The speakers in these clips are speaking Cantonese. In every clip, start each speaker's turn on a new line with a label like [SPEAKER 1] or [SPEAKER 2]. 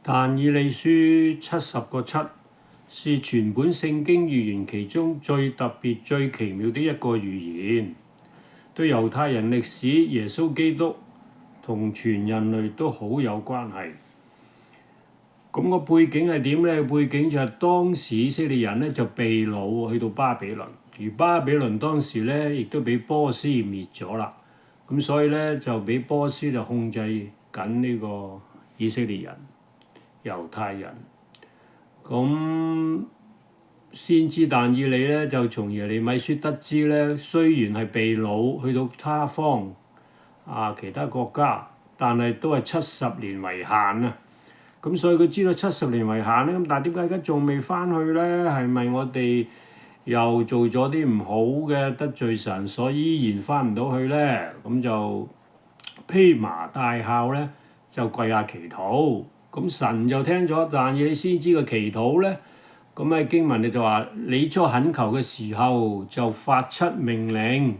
[SPEAKER 1] 但以理書70個7是全本聖經預言其中最特別、最奇妙的一個預言，對猶太人歷史、耶穌基督同全人類都好有關係。咁個背景係點呢？背景就係當時以色列人呢就被擄去到巴比倫，而巴比倫當時呢亦都俾波斯滅咗啦。咁所以呢就俾波斯就控制緊呢個以色列人、猶太人。咁先知但以理呢就從耶利米書得知呢，雖然係被擄去到他方其他國家，但係都係70年為限啊。咁所以佢知道70年為限咧，咁但係點解而家仲未翻去咧？係咪我哋又做咗啲唔好嘅得罪神，所以依然翻唔到去咧？咁就披麻戴孝咧，就跪下祈禱。咁神就聽咗但以理先知嘅祈禱咧，咁喺經文就話：你初懇求嘅時候就發出命令，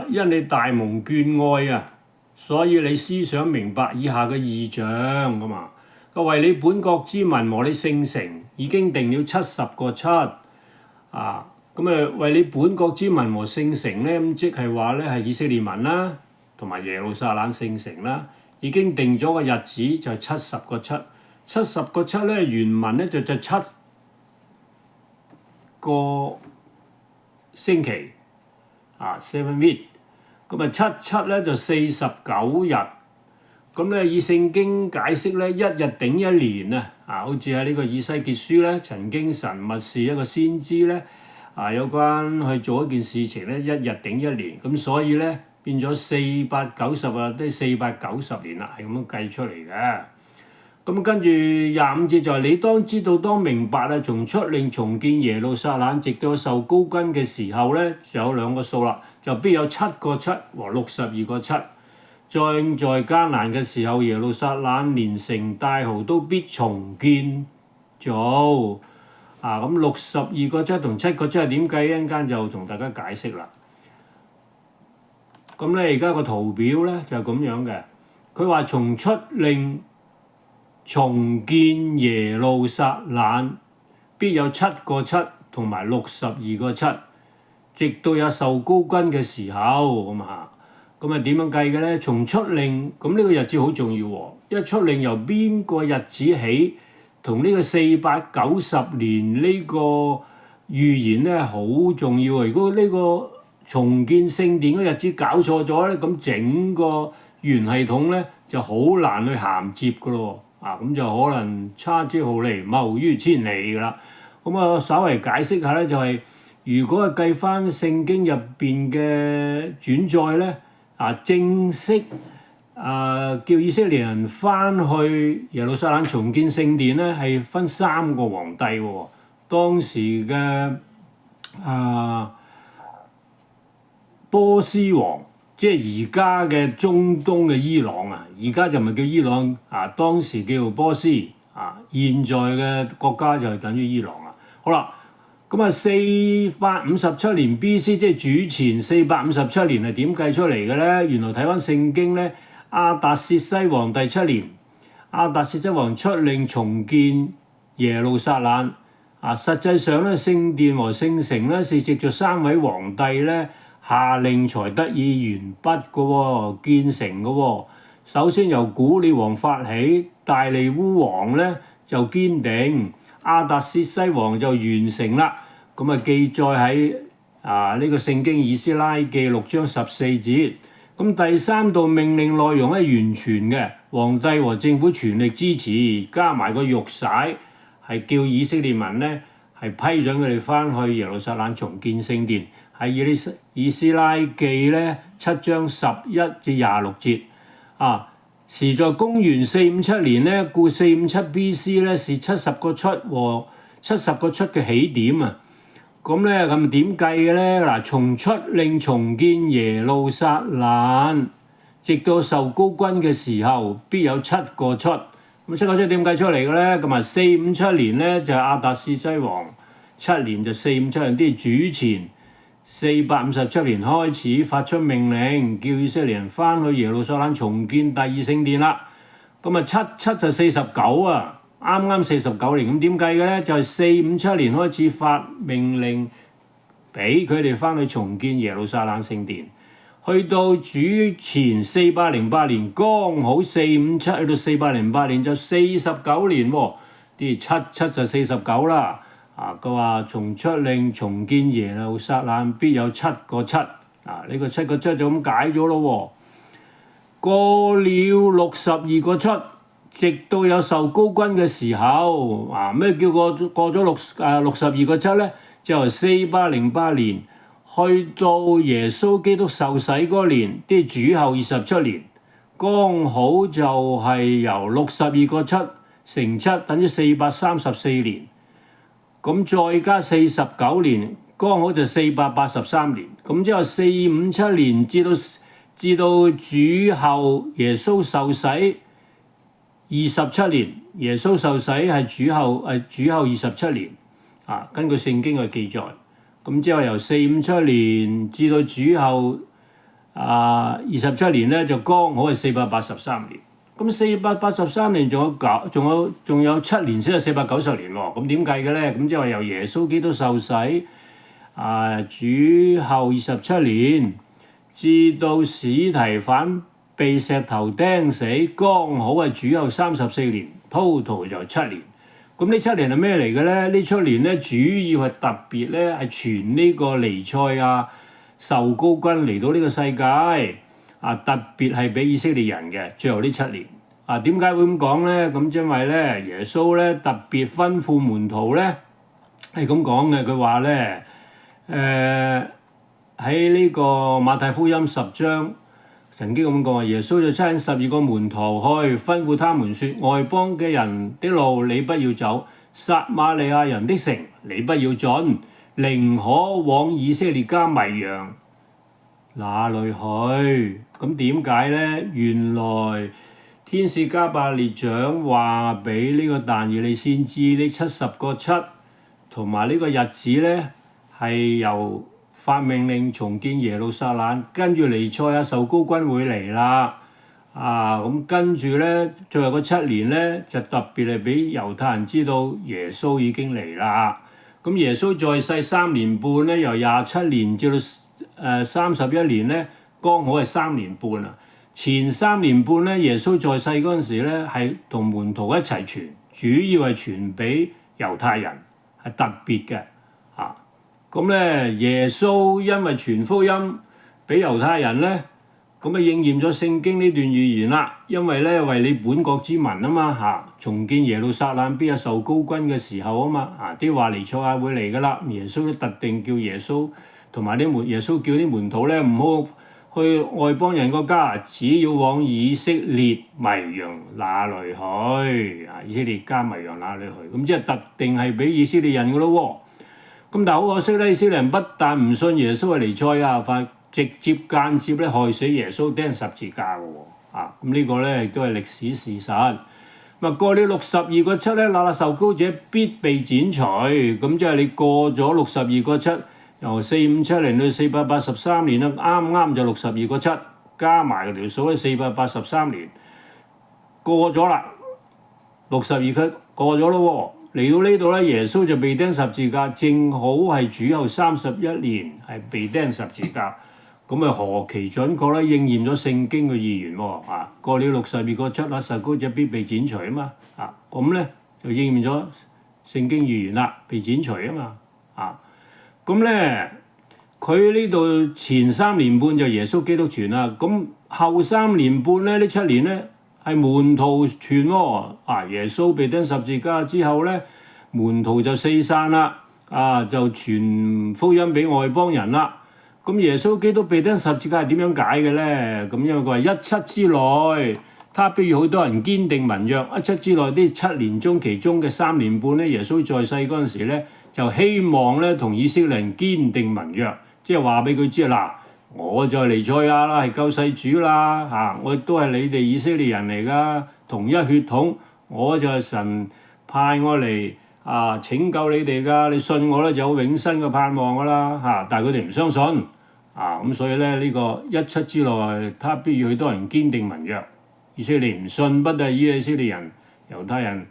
[SPEAKER 1] 因你大蒙眷愛啊，所以你思想明白以下嘅異象咁啊。為你本國之民和你聖城已經定了70個7為你本國之民和聖城咧，咁即係話咧係以色列民啦，同埋耶路撒冷聖城啦，已經定咗個日子就係70個7。70個7咧原文咧就7個星期7 week， 咁77咧就49日。咁咧以聖經解釋咧，一日頂一年啊！好似喺呢個以西結書咧，曾經神默示一個先知咧，有關去做一件事情咧，一日頂一年。咁所以咧變咗490啊，都490年啦，係咁樣計出嚟嘅。咁跟住25節就係你當知道、當明白啊！從出令重建耶路撒冷，直到受膏君嘅時候咧，就有兩個數啦，就必有7個7和62個7。在艱難嘅時候，耶路撒冷連城帶濠都必重建做。咁62個7同7個7係點計？一陣間就同大家解釋啦。咁咧而家個圖表咧就係咁樣嘅。佢話從出令重建耶路撒冷，必有7個7同埋62個7，直到有受膏君嘅時候咁點樣計嘅咧？從出令，咁呢個日子好重要喎。一出令由邊個日子起，同呢個490年呢個預言咧好重要啊！如果呢個重建聖殿嘅日子搞錯咗咧，咁整個原系統咧就好難去銜接噶咯。咁就可能差之毫釐，謬於千里噶啦。咁稍微解釋下咧，就係如果係計翻聖經入邊嘅轉載咧。正式叫以色列人翻去耶路撒冷重建聖殿咧，係分3個皇帝喎。當時嘅波斯王，即係而家嘅中東嘅伊朗而家就唔係叫伊朗當時叫做波斯現在嘅國家就係等於伊朗好啦。咁457年 B.C. 即係主前457年係點計出嚟嘅咧？原來睇翻聖經咧，亞達薛西王第7年，亞達薛西王出令重建耶路撒冷。實際上咧，聖殿和聖城咧是藉著3位皇帝咧下令才得以完畢嘅喎，建成嘅喎。首先由古列王發起，大利烏王咧就堅定。亞達薛西王就完成啦，記載喺呢個聖經以斯拉記6章14節。咁第3道命令內容係完全嘅，皇帝和政府全力支持，加埋個玉璽，係叫以色列民咧係批准佢哋翻去耶路撒冷重建聖殿，喺以斯拉記咧7章11至26節時在公元457年咧，故457 B.C. 咧是70個7和70個7嘅起點咁點計嘅咧？從出令重建耶路撒冷，直到受膏君嘅時候，必有7個7。咁7個7點計出嚟嘅咧？457年咧就係亞達薛西王7年，就457年啲主前457年開始發出命令，叫以色列人翻去耶路撒冷重建第2聖殿啦。咁啊七就49啊，啱啱49年。咁點計嘅咧？就係457年開始發命令俾佢哋翻去重建耶路撒冷聖殿，去到主前408年，剛好457去到408年就49年喎。啲七就49啦。佢話從出令重建耶路撒冷必有7個7。呢個7個7就咁解咗咯喎。過了62個7，直到有受膏君嘅時候。咩叫過咗62個7咧？就由408年去到耶穌基督受洗嗰年，啲主後27年，剛好就係由62個7乘7等於434年。咁再加49年，剛好就483年。咁之後457年至到主後耶穌受洗27年，耶穌受洗係主後27年。根據聖經嘅記載，咁之後由457年至到主後27年咧，就剛好係483年。咁483年仲有7年先係490年喎。咁點計嘅咧？咁即係話由耶穌基督受洗主後27年至到司提反被石頭釘死，剛好係主後34年，total 就7年。咁呢7年係咩嚟嘅咧？呢7年咧主要係特別咧係傳呢個彌賽亞受膏君嚟到呢個世界。特別係俾以色列人嘅最後呢7年。點解會咁講咧？咁因為咧耶穌咧特別吩咐門徒咧係咁講嘅。佢話咧喺呢個馬太福音10章曾經咁講，耶穌就差遣12個門徒去吩咐他們說：外邦嘅人的路你不要走，撒瑪利亞人的城你不要進，寧可往以色列家迷羊那裏去。咁點解咧？原來天使加百列長話俾呢個但以理先知呢70個7同埋呢個日子咧係由發命令重建耶路撒冷，跟住彌賽亞受膏君會嚟啦。咁跟住咧最後嗰7年咧就特別係俾猶太人知道耶穌已經嚟啦。咁耶穌在世3年半咧，由27年至到31年咧，剛好係3年半啊。前3年半咧，耶穌在世嗰陣時咧係同門徒一齊傳，主要係傳俾猶太人，係特別嘅。咁咧耶穌因為傳福音俾猶太人咧，咁啊應驗咗聖經呢段預言啦。因為咧為你本國之民啊嘛，重建耶路撒冷必有受膏君嘅時候啊嘛，啲話彌賽亞會嚟噶啦。耶穌都特定叫耶穌同埋耶穌叫啲門徒咧唔好去外邦人國家，只要往以色列迷羊那裏去。以色列家迷羊那裏去，咁即係特定係俾以色列人噶咯喎。咁但係好可惜咧，以色列人不但唔信耶穌係彌賽亞，反直接間接咧害死耶穌，釘十字架嘅喎。咁呢個咧亦都係歷史事實。過了62個7咧，那受膏者必被剪除。咁即係你過咗62個7，由457年到483年啦，啱啱就62個7，加埋條數咧483年過咗啦。62個過咗咯喎。嚟到呢度咧，耶穌就被釘十字架，正好係主後31年係被釘十字架。咁何其準確咧，應驗咗聖經嘅預言喎。過了62個7啦，受膏者必被剪除啊嘛。咁咧就應驗咗聖經預言啦，被剪除啊嘛。咁咧佢呢度前3年半就耶穌基督傳啦，咁後3年半咧呢7年咧係門徒傳喎。耶穌被釘十字架之後咧，門徒就四散啦，就傳福音俾外邦人啦。咁耶穌基督被釘十字架係點樣解嘅咧？咁因為佢話17之內，他必與好多人堅定盟約。17之內啲7年中其中嘅3年半咧，耶穌在世嗰陣時咧，就希望咧同以色列人堅定盟約，即係話俾佢知我就係彌賽亞啦，係救世主啦，我都係你哋以色列人嚟噶，同一血統，我就係神派我嚟拯救你哋噶，你信我咧就有永生嘅盼望噶啦，但係佢哋唔相信，咁所以咧呢個17之內，他必與許多人堅定盟約，以色列唔信，不但以色列人、猶太人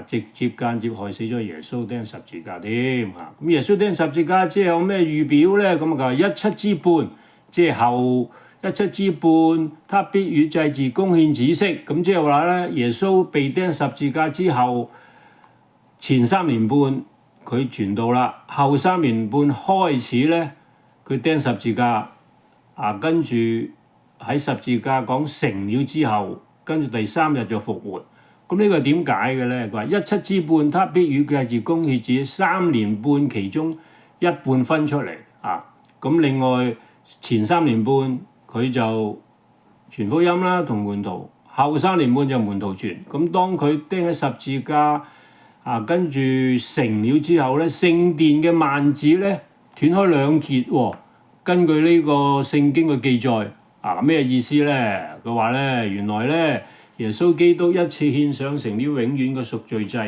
[SPEAKER 1] 直接間接害死咗耶穌釘十字架添嚇。咁耶穌釘十字架之後有咩預表咧？咁啊17之半，即係後17之半，他必與祭祀供獻止息。咁即係話咧，耶穌被釘十字架之後，前3年半佢傳道啦，後3年半開始咧，佢釘十字架跟住喺十字架講成了之後，跟住第3日就復活。咁呢個點解嘅咧？佢話17之半，他必與祭祀供獻止息，3年半其中一半分出嚟咁另外前3年半佢就傳福音啦，同門徒；後3年半就門徒傳。咁當佢釘喺十字架跟住成了之後咧，聖殿嘅幔子咧斷開2截喎。根據呢個聖經嘅記載咩意思咧？佢話咧，原來咧耶穌基督一次獻上成了永遠嘅贖罪祭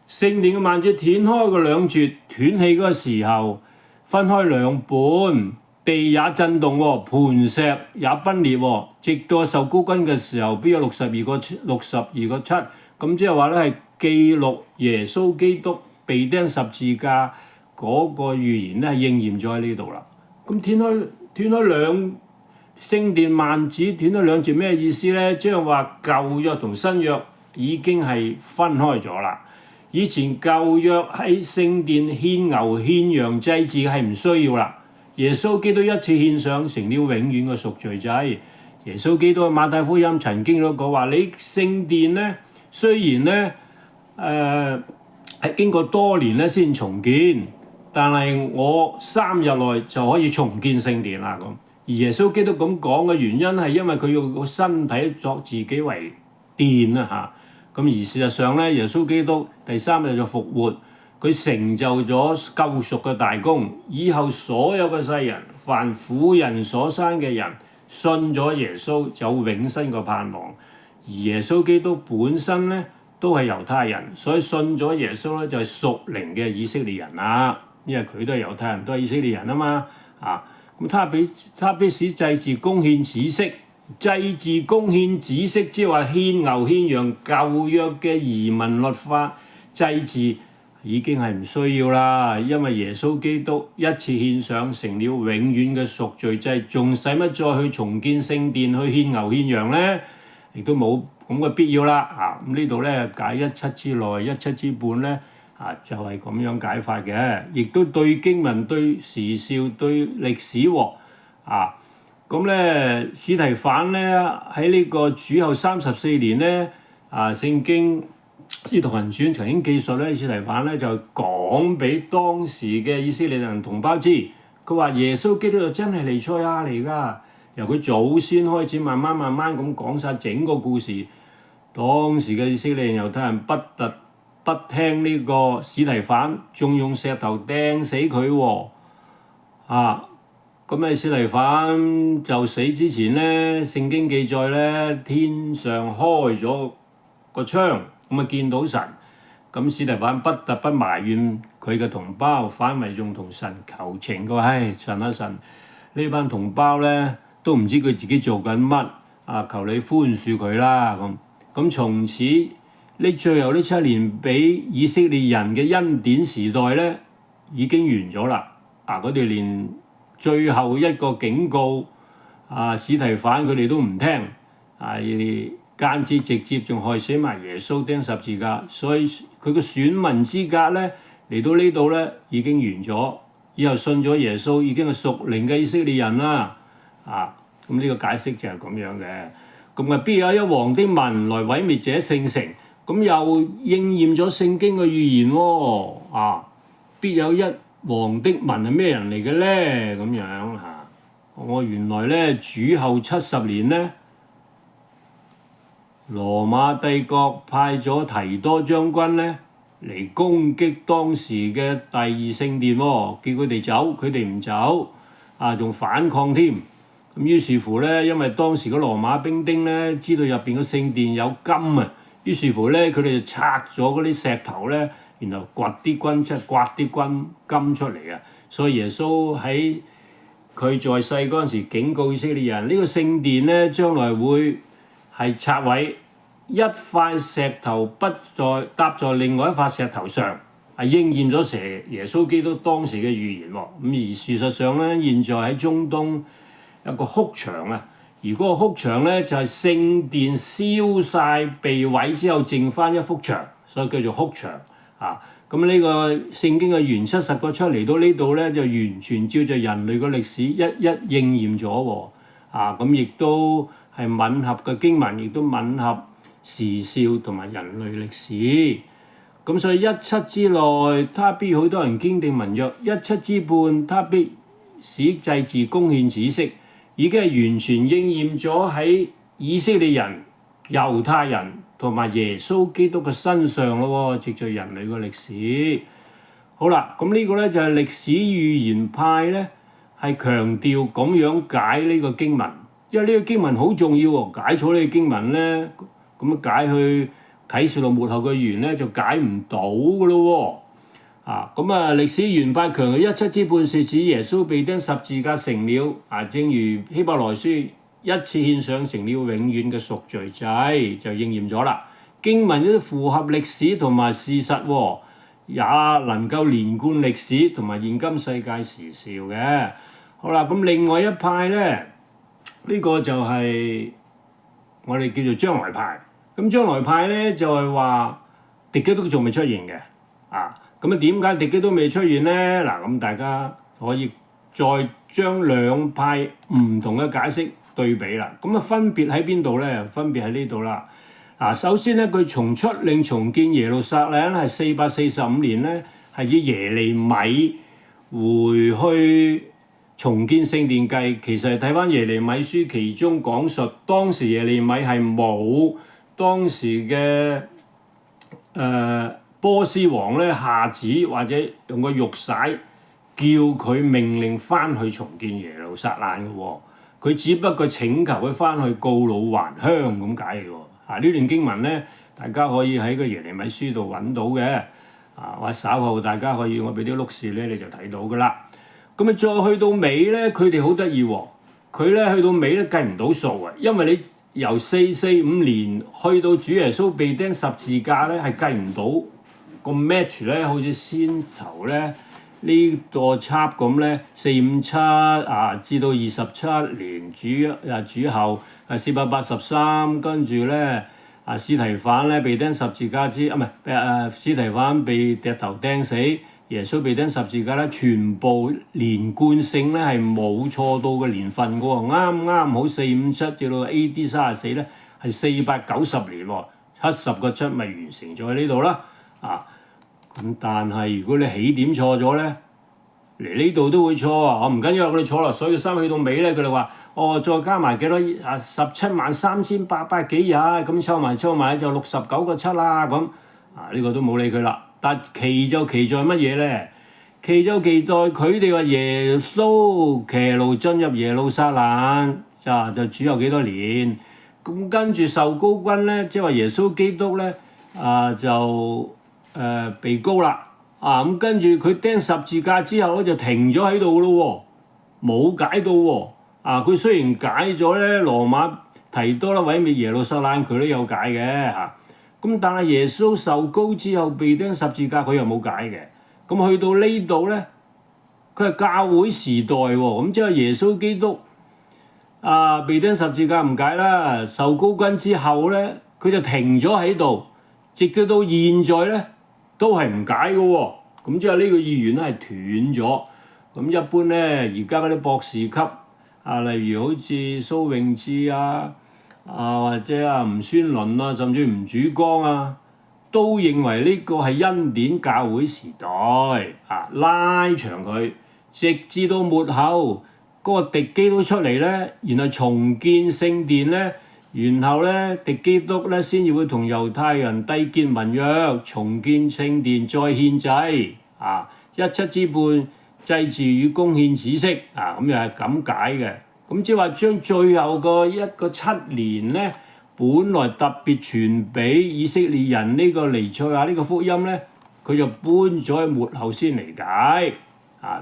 [SPEAKER 1] 聖殿嘅幔子斷開個2截，斷氣嗰個時候分開2半，地也震動喎，磐石也崩裂喎，直到受膏君嘅時候，必有62個七。咁即係話咧係記錄耶穌基督被釘十字架嗰個預言咧係應驗咗喺呢度啦。咁斷開聖殿幔子斷開2截咩意思咧？即係話舊約同新約已經係分開咗啦。以前舊約喺聖殿獻牛獻羊祭祀係唔需要啦。耶穌基督一次獻上成了永遠嘅贖罪祭。耶穌基督喺馬太福音曾經都講話：你聖殿咧雖然咧係經過多年咧先重建，但係我3日內就可以重建聖殿啦咁。而耶穌基督咁講嘅原因係因為佢用個身體作自己為殿咁而事實上咧，耶穌基督第3日就復活，佢成就咗救贖嘅大功。以後所有嘅世人，凡婦人所生嘅人，信咗耶穌就有永生嘅盼望。而耶穌基督本身咧都係猶太人，所以信咗耶穌咧就係屬靈嘅以色列人啦。因為佢都係猶太人，都係以色列人啊嘛咁他必使祭祀供獻止息，祭祀供獻止息，即係話獻牛獻羊，舊約嘅移民律法祭祀已經係唔需要啦，因為耶穌基督一次獻上成了永遠嘅贖罪祭，仲使乜再去重建聖殿去獻牛獻羊咧？亦都冇咁嘅必要啦咁呢度咧解17之內17之半咧就係咁樣解法嘅，亦都對經文、對時兆、對歷史喎咁咧司提反咧喺呢個主後34年咧聖經使徒行傳曾經記述咧，司提反咧就講俾當時嘅以色列人同胞知，佢話耶穌基督就真係彌賽亞嚟㗎，由佢祖先開始慢慢咁講晒整個故事。當時嘅以色列人猶太人不聽呢個司提反，仲用石頭掟死佢喎咁喺司提反就死之前咧，聖經記載咧天上開咗個窗，咁見到神。咁司提反不埋怨佢嘅同胞，反為仲同神求情。佢話：神啊神，呢班同胞咧都唔知佢自己做緊乜求你寬恕佢啦咁從此呢最後呢7年俾以色列人嘅恩典時代咧已經完咗啦。佢哋連最後一個警告司提反佢哋都唔聽間接直接仲害死埋耶穌釘十字架，所以佢個選民資格咧嚟到呢度咧已經完咗，以後信咗耶穌已經係屬靈嘅以色列人啦咁呢個解釋就係咁樣嘅。咁必有一王的民來毀滅這聖城，咁又應驗咗聖經嘅預言喎必有一王的民係咩人嚟嘅咧？咁樣我原來咧主後70年咧，羅馬帝國派咗提多將軍咧嚟攻擊當時嘅第2聖殿叫佢哋走，佢哋唔走仲反抗添。咁於是乎咧，因為當時嘅羅馬兵丁咧知道入邊嘅聖殿有金於是乎咧佢哋就拆咗嗰啲石頭咧，然後刮啲金出嚟所以耶穌喺佢在世嗰陣時警告以色列人，呢個聖殿咧將來會係拆毀，一塊石頭不再搭在另外一塊石頭上，係應驗咗耶穌基督當時嘅預言喎。咁而事實上咧，現在喺中東有個哭場啊，而嗰個哭場咧就係聖殿燒晒被毀之後，剩翻一幅牆，所以叫做哭場啊。咁呢個聖經嘅原則實覺出嚟到呢度咧，就完全照著人類嘅歷史一應驗咗喎。啊，咁亦都係吻合嘅經文，亦都吻合時兆同埋人類歷史。咁所以17之內，他必好多人堅定盟約；17之半，他必使祭祀供獻止息，已經係完全應驗咗喺以色列人、猶太人同埋耶穌基督嘅身上咯喎，藉著人類嘅歷史。好啦，咁呢個咧就係歷史預言派咧，係強調咁樣解呢個經文，因為呢個經文好重要喎，解錯呢個經文咧，咁解去啟示錄末後嘅預言咧就解唔到噶咯喎。咁歷史預言派強調17之半是指耶穌被釘十字架成了，正如希伯來書一次獻上成了永遠嘅贖罪祭，就應驗咗啦。經文都符合歷史同埋事實喎，也能夠連貫歷史同埋現今世界時兆嘅。好啦，咁另外一派咧，呢個就係我哋叫做將來派。咁將來派咧就係話敵基督仲未出現嘅。咁點解敵基督未出現咧？嗱，咁大家可以再將兩派唔同嘅解釋對比啦。咁分別喺邊度咧？分別喺呢度啦。首先咧，佢從出令重建耶路撒冷係445年咧，係以耶利米回去重建聖殿計。其實睇翻耶利米書，其中講述當時耶利米係冇當時嘅波斯王咧下旨或者用個玉璽叫佢命令翻去重建耶路撒冷嘅喎。佢只不過請求佢翻去告老還鄉咁解嘅喎。呢段經文咧，大家可以喺個耶利米書度揾到嘅。或者稍後大家可以我俾啲碌士咧，你就睇到㗎啦。咁再去到尾咧，佢哋好得意喎。佢咧去到尾咧計唔到數啊，因為你由445年去到主耶穌被釘十字架咧，係計唔到個 match 咧，好似先頭咧呢個插咁咧457至到27年主後483，跟住咧司提反咧被釘十字架司提反被石頭釘死，耶穌被釘十字架咧，全部連貫性咧係冇錯到嘅年份嘅喎，啱啱好457至到 A.D. 34咧係490年喎，70個7咪完成咗喺呢度啦。咁但係如果你起點錯咗咧，嚟呢度都會錯啊！唔緊要，佢哋錯啦，所以收去到尾咧，佢哋話再加埋幾多173800幾日，咁抽埋就69個7啦咁。呢個都冇理佢啦。但奇就奇在乜嘢咧？奇就奇在佢哋話耶穌騎驢進入耶路撒冷，就主後幾多年。咁跟住受膏君咧，即係話耶穌基督咧被膏啦。咁跟住佢釘十字架之後咧，就停咗喺度咯喎，冇解到喎。佢雖然解咗咧，羅馬提多啦毀滅耶路撒冷，佢都有解嘅嚇。咁但係耶穌受膏之後被釘十字架，佢又冇解嘅。咁去到呢度咧，佢係教會時代喎。咁即係耶穌基督被釘十字架唔解啦，受膏君之後咧，佢就停咗喺度，直到現在咧都係唔解嘅喎。咁即係呢個預言咧係斷咗。咁一般咧，而家嗰啲博士級例如好似蘇永智或者吳宣倫甚至吳主光都認為呢個係恩典教會時代拉長佢，直至到末後嗰個敵基督出嚟咧，然後重建聖殿咧，然後咧敵基督咧先至會同猶太人締結盟約，重建聖殿再獻祭17之半祭祀與供獻止息咁又係咁解嘅。咁即係話將最後個7年咧，本來特別傳俾以色列人呢個彌賽亞呢個福音咧，佢就搬咗喺末後先嚟解。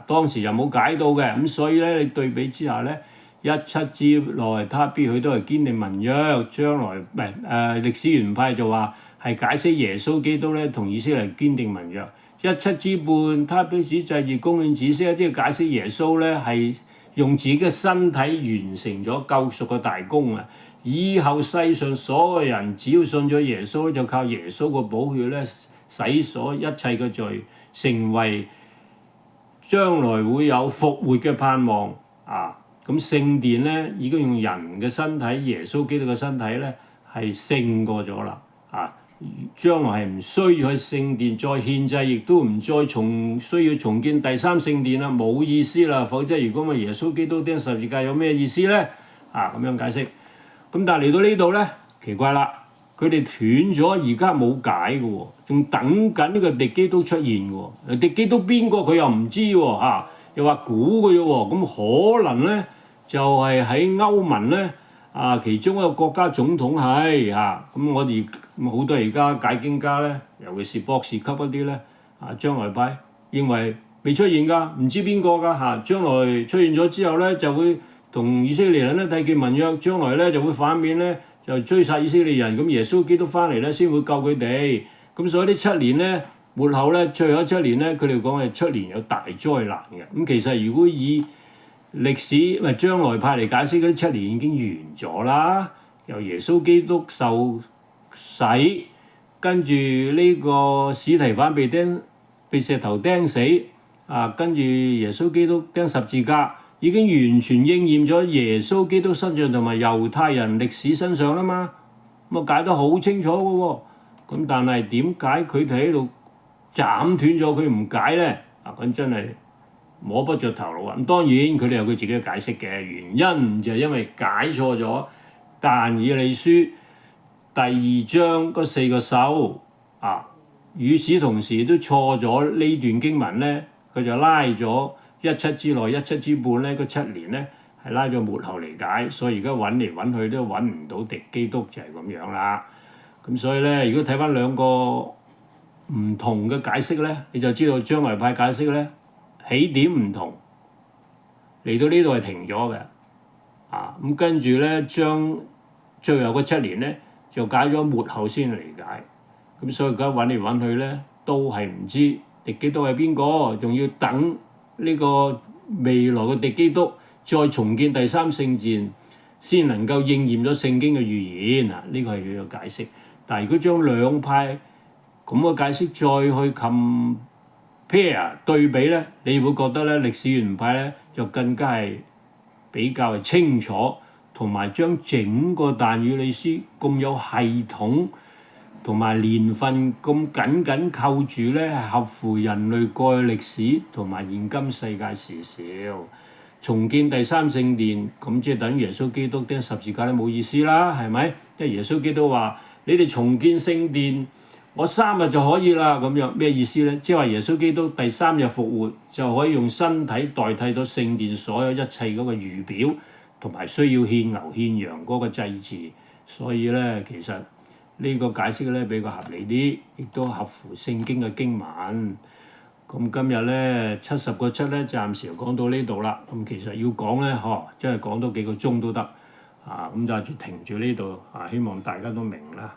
[SPEAKER 1] 當時又冇解到嘅，咁所以咧你對比之下咧， 17之內，他必許都係堅定盟約。將來唔係歷史原派就話係解釋耶穌基督咧同以色列堅定盟約。17之半，他必使祭祀供應止息，即係解釋耶穌咧係用自己嘅身體完成咗救贖嘅大功啊！以後世上所有人只要信咗耶穌咧，就靠耶穌個寶血咧洗所一切嘅罪，成為將來會有復活嘅盼望啊！咁聖殿咧已經用人嘅身體，耶穌基督嘅身體咧係勝過咗啦啊！將來係唔需要去聖殿再獻祭，亦都唔再需要重建第三聖殿啦，冇意思啦。否則如果咪耶穌基督釘十字架有咩意思咧？啊，咁樣解釋。咁但係嚟到呢度咧，奇怪啦，佢哋斷咗，而家冇解嘅喎，仲等緊呢個敵基督出現喎。敵基督邊個佢又唔知喎嚇，又話估嘅啫喎。咁可能咧就係喺歐盟咧。其中一個國家總統係咁我哋好多而家解經家咧，尤其是博士級嗰啲咧，將來派認為未出現㗎，唔知邊個㗎將來出現咗之後咧，就會同以色列人咧締結盟約，將來咧就會反面咧就追殺以色列人，咁耶穌基督翻嚟咧先會救佢哋，咁所以呢7年咧末後咧最後7年咧，佢哋講係出年有大災難嘅，咁其實如果以歷史咪將來派嚟解釋嗰啲7年已經完咗啦，由耶穌基督受洗，跟住呢個司提反被石頭釘死，跟住耶穌基督釘十字架，已經完全應驗咗耶穌基督身上同埋猶太人歷史身上啦嘛，咁解得好清楚嘅喎，咁但係點解佢哋喺度斬斷咗佢唔解咧？咁真係〜摸不着頭腦啊！咁當然佢哋有佢自己嘅解釋嘅，原因就係因為解錯咗但以理書第2章嗰4個獸與此同時都錯咗呢段經文咧，佢就拉咗17之內、17之半咧，嗰7年咧係拉咗末後嚟解，所以而家揾嚟揾去都揾唔到敵基督就係咁樣啦。咁所以咧，如果睇翻兩個唔同嘅解釋咧，你就知道將來派解釋咧。起點唔同，嚟到呢度係停咗嘅，咁跟住咧將最後嗰7年咧就解咗末後先嚟解，咁所以而家揾嚟揾去咧都係唔知敵基督係邊個，仲要等呢個未來嘅敵基督再重建第三聖殿，先能夠應驗咗聖經嘅預言啊！呢個係佢嘅解釋。但係如果將兩派咁嘅解釋再去pair 對比咧，你會覺得咧歷史原派咧就更加係比較係清楚，同埋將整個但以理書咁有系統同埋年份咁緊緊扣住咧，係合乎人類過去歷史同埋現今世界時兆。重建第三聖殿，咁即係等耶穌基督釘十字架都冇意思啦，係咪？因為耶穌基督話：你哋重建聖殿，我3日就可以啦，咁樣咩意思咧？即係話耶穌基督第3日復活就可以用身體代替咗聖殿所有一切嗰個預表，同埋需要獻牛獻羊嗰個祭祀。所以咧，其實呢個解釋咧比較合理啲，亦都合乎聖經嘅經文。咁今日咧70個7咧，暫時就講到呢度啦。咁其實要講咧，真係講多幾個鐘都得。咁就停住呢度。希望大家都明啦。